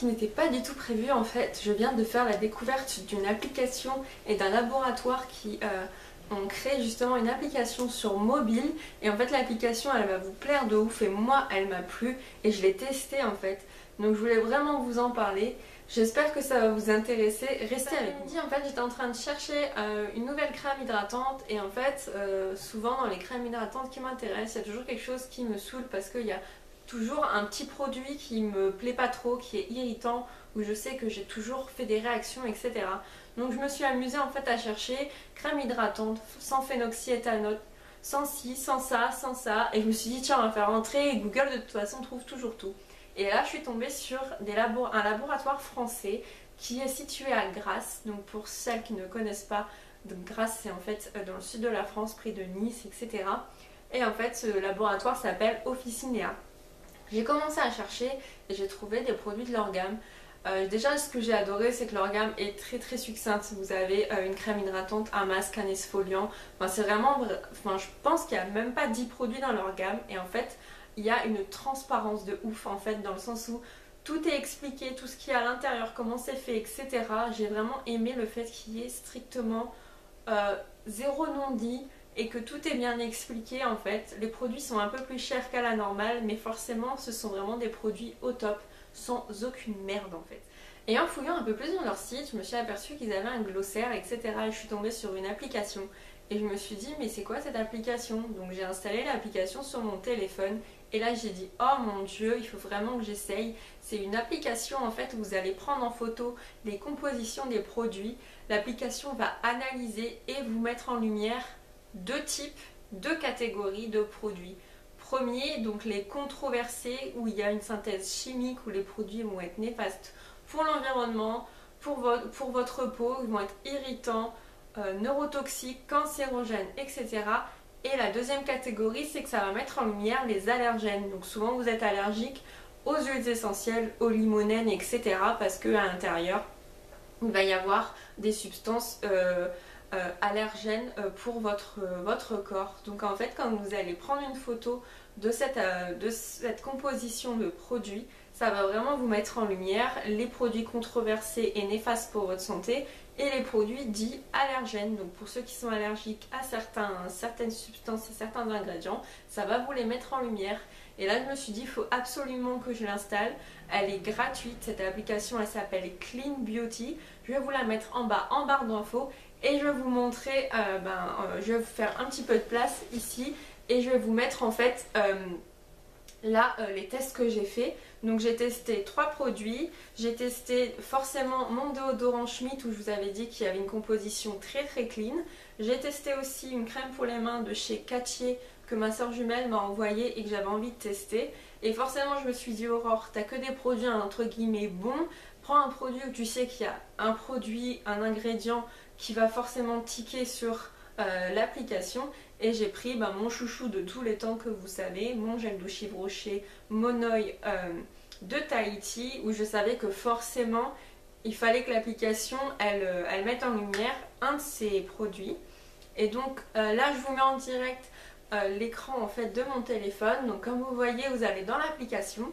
qui n'était pas du tout prévu en fait. Je viens de faire la découverte d'une application et d'un laboratoire qui ont créé justement une application sur mobile. Et en fait l'application elle va vous plaire de ouf et moi elle m'a plu et je l'ai testée en fait. Donc je voulais vraiment vous en parler. J'espère que ça va vous intéresser. Restez avec moi. En fait j'étais en train de chercher une nouvelle crème hydratante et en fait souvent dans les crèmes hydratantes qui m'intéressent il y a toujours quelque chose qui me saoule parce qu'il y a toujours un petit produit qui me plaît pas trop, qui est irritant, où je sais que j'ai toujours fait des réactions, etc. Donc je me suis amusée en fait à chercher crème hydratante sans phénoxyéthanol, sans ci, sans ça, sans ça. Et je me suis dit tiens on va faire rentrer et Google de toute façon trouve toujours tout. Et là je suis tombée sur un laboratoire français qui est situé à Grasse. Donc pour celles qui ne connaissent pas, donc Grasse c'est en fait dans le sud de la France, près de Nice, etc. Et en fait ce laboratoire s'appelle Officinea. J'ai commencé à chercher et j'ai trouvé des produits de leur gamme. Déjà ce que j'ai adoré c'est que leur gamme est très succincte. Vous avez une crème hydratante, un masque, un exfoliant. Enfin, c'est vraiment, je pense qu'il n'y a même pas 10 produits dans leur gamme. Et en fait il y a une transparence de ouf en fait, dans le sens où tout est expliqué, tout ce qu'il y a à l'intérieur, comment c'est fait, etc. J'ai vraiment aimé le fait qu'il y ait strictement zéro non-dit et que tout est bien expliqué en fait. Les produits sont un peu plus chers qu'à la normale mais forcément ce sont vraiment des produits au top, sans aucune merde en fait. Et en fouillant un peu plus dans leur site, je me suis aperçue qu'ils avaient un glossaire, etc. Et je suis tombée sur une application et je me suis dit mais c'est quoi cette application? Donc j'ai installé l'application sur mon téléphone et là j'ai dit oh mon dieu, il faut vraiment que j'essaye. C'est une application en fait où vous allez prendre en photo les compositions des produits. L'application va analyser et vous mettre en lumière deux catégories de produits. Premier, donc les controversés où il y a une synthèse chimique où les produits vont être néfastes pour l'environnement, pour votre peau, ils vont être irritants, neurotoxiques, cancérogènes, etc. Et la deuxième catégorie, c'est que ça va mettre en lumière les allergènes. Donc souvent vous êtes allergique aux huiles essentielles, aux limonènes, etc. parce qu'à l'intérieur, il va y avoir des substances allergènes pour votre corps. Donc en fait quand vous allez prendre une photo de cette composition de produits, ça va vraiment vous mettre en lumière les produits controversés et néfastes pour votre santé et les produits dits allergènes. Donc pour ceux qui sont allergiques à certaines substances et certains ingrédients, ça va vous les mettre en lumière. Et là je me suis dit il faut absolument que je l'installe. Elle est gratuite, cette application elle s'appelle Clean Beauty. Je vais vous la mettre en bas en barre d'infos et je vais vous montrer, je vais vous faire un petit peu de place ici et je vais vous mettre en fait là les tests que j'ai fait. Donc j'ai testé 3 produits, j'ai testé forcément mon déodorant Schmitt où je vous avais dit qu'il y avait une composition très clean. J'ai testé aussi une crème pour les mains de chez Cattier que ma soeur jumelle m'a envoyé et que j'avais envie de tester. Et forcément je me suis dit Aurore, t'as que des produits entre guillemets bons, prends un produit où tu sais qu'il y a un produit, un ingrédient qui va forcément tiquer sur l'application. Et j'ai pris mon chouchou de tous les temps que vous savez, mon gel douche Yves Rocher Monoï de Tahiti, où je savais que forcément il fallait que l'application elle mette en lumière un de ces produits. Et donc là je vous mets en direct l'écran en fait de mon téléphone. Donc comme vous voyez vous allez dans l'application.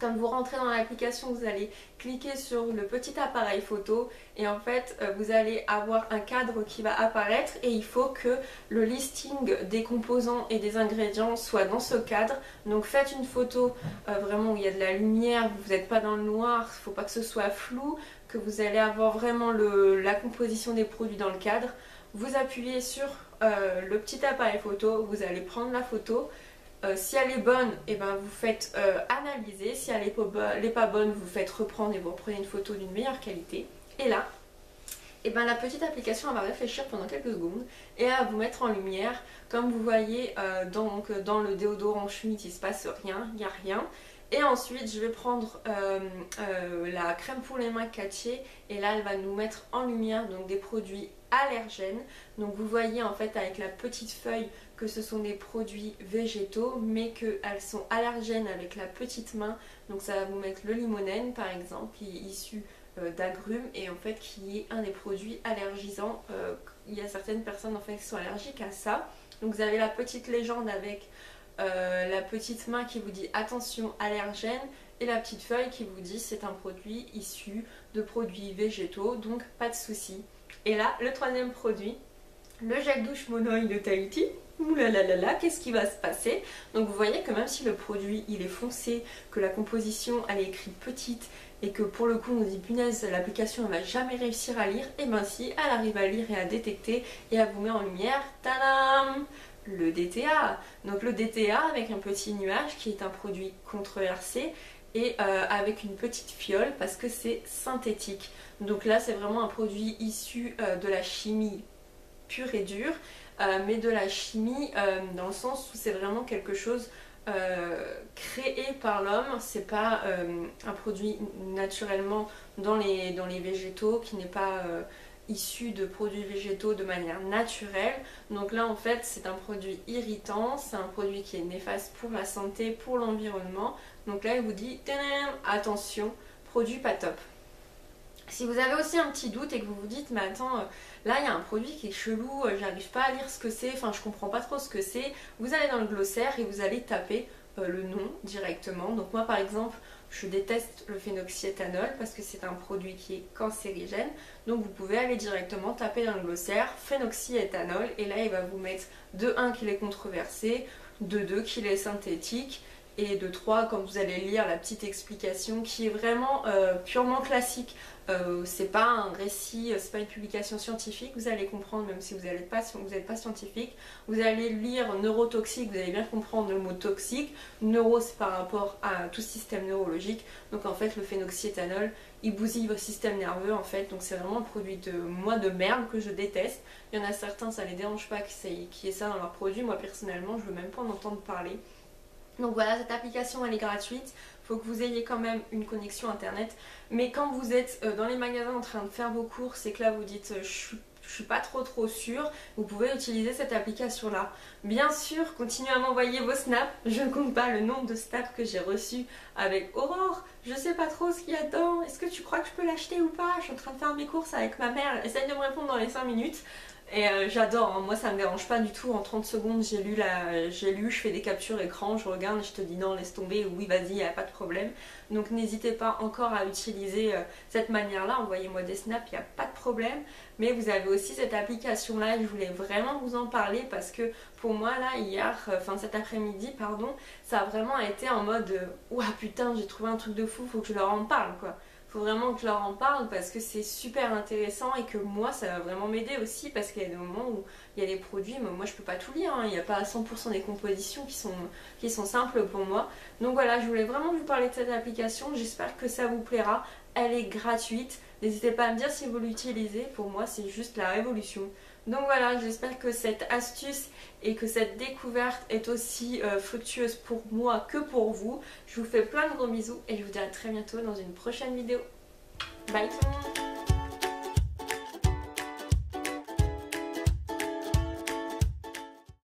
Quand vous rentrez dans l'application, vous allez cliquer sur le petit appareil photo et en fait vous allez avoir un cadre qui va apparaître et il faut que le listing des composants et des ingrédients soit dans ce cadre. Donc faites une photo vraiment où il y a de la lumière, vous n'êtes pas dans le noir, il ne faut pas que ce soit flou, que vous allez avoir vraiment la composition des produits dans le cadre. Vous appuyez sur le petit appareil photo, vous allez prendre la photo. Si elle est bonne, et vous faites analyser. Si elle n'est pas bonne, vous faites reprendre et vous reprenez une photo d'une meilleure qualité. Et là, la petite application elle va réfléchir pendant quelques secondes et elle va vous mettre en lumière. Comme vous voyez dans le déodorant Schmitt, il ne se passe rien, il n'y a rien. Et ensuite je vais prendre la crème pour les mains Cattier et là elle va nous mettre en lumière donc des produits allergènes. Donc vous voyez en fait avec la petite feuille que ce sont des produits végétaux mais qu'elles sont allergènes avec la petite main. Donc ça va vous mettre le limonène par exemple qui est issu d'agrumes et en fait qui est un des produits allergisants. Il y a certaines personnes en fait qui sont allergiques à ça. Donc vous avez la petite légende avec la petite main qui vous dit attention allergène et la petite feuille qui vous dit c'est un produit issu de produits végétaux, donc pas de souci. Et là, le troisième produit, le gel douche Mono Oil de Tahiti. Oulalalala, qu'est-ce qui va se passer? Donc vous voyez que même si le produit il est foncé, que la composition elle est écrite petite et que pour le coup on dit punaise l'application elle va jamais réussir à lire, et ben si elle arrive à lire et à détecter et à vous mettre en lumière, tadam, le DTA. Donc le DTA avec un petit nuage qui est un produit controversé et avec une petite fiole parce que c'est synthétique. Donc là c'est vraiment un produit issu de la chimie pure et dure, mais de la chimie dans le sens où c'est vraiment quelque chose créé par l'homme, c'est pas un produit naturellement dans les végétaux, qui n'est pas issu de produits végétaux de manière naturelle. Donc là en fait c'est un produit irritant, c'est un produit qui est néfaste pour la santé, pour l'environnement. Donc là il vous dit attention, produit pas top. Si vous avez aussi un petit doute et que vous vous dites mais attends, là il y a un produit qui est chelou, j'arrive pas à lire ce que c'est, enfin je comprends pas trop ce que c'est, vous allez dans le glossaire et vous allez taper le nom directement. Donc moi par exemple je déteste le phénoxyéthanol parce que c'est un produit qui est cancérigène, donc vous pouvez aller directement taper dans le glossaire phénoxyéthanol et là il va vous mettre de 1 qu'il est controversé, de 2 qu'il est synthétique, et de 3 quand vous allez lire la petite explication qui est vraiment purement classique. C'est pas un récit, c'est pas une publication scientifique, vous allez comprendre même si vous n'êtes pas scientifique. Vous allez lire neurotoxique, vous allez bien comprendre le mot toxique. Neuro c'est par rapport à tout système neurologique, donc en fait le phénoxyéthanol il bousille votre système nerveux en fait, donc c'est vraiment un produit de merde que je déteste. Il y en a certains ça les dérange pas qu'il y ait ça dans leurs produits, moi personnellement je veux même pas en entendre parler. Donc voilà, cette application elle est gratuite, il faut que vous ayez quand même une connexion internet, mais quand vous êtes dans les magasins en train de faire vos courses et que là vous dites je suis pas trop sûre, vous pouvez utiliser cette application là. Bien sûr, continuez à m'envoyer vos snaps, je ne compte pas le nombre de snaps que j'ai reçus avec Aurore, je sais pas trop ce qu'il y a dedans, est-ce que tu crois que je peux l'acheter ou pas? Je suis en train de faire mes courses avec ma mère, essaye de me répondre dans les 5 minutes. Et j'adore, hein. Moi ça me dérange pas du tout, en 30 secondes j'ai lu, je fais des captures écran, je regarde et je te dis non laisse tomber, oui vas-y, y a pas de problème. Donc n'hésitez pas encore à utiliser cette manière là, envoyez-moi des snaps, y a pas de problème. Mais vous avez aussi cette application là et je voulais vraiment vous en parler parce que pour moi là cet après-midi pardon, ça a vraiment été en mode ouah putain j'ai trouvé un truc de fou, faut que je leur en parle quoi. Faut vraiment que je leur en parle parce que c'est super intéressant et que moi ça va vraiment m'aider aussi parce qu'il y a des moments où il y a des produits, mais moi je peux pas tout lire, hein. Il n'y a pas 100% des compositions qui sont simples pour moi. Donc voilà, je voulais vraiment vous parler de cette application, j'espère que ça vous plaira, elle est gratuite, n'hésitez pas à me dire si vous l'utilisez, pour moi c'est juste la révolution. Donc voilà, j'espère que cette astuce et que cette découverte est aussi fructueuse pour moi que pour vous. Je vous fais plein de gros bisous et je vous dis à très bientôt dans une prochaine vidéo. Bye tout le monde!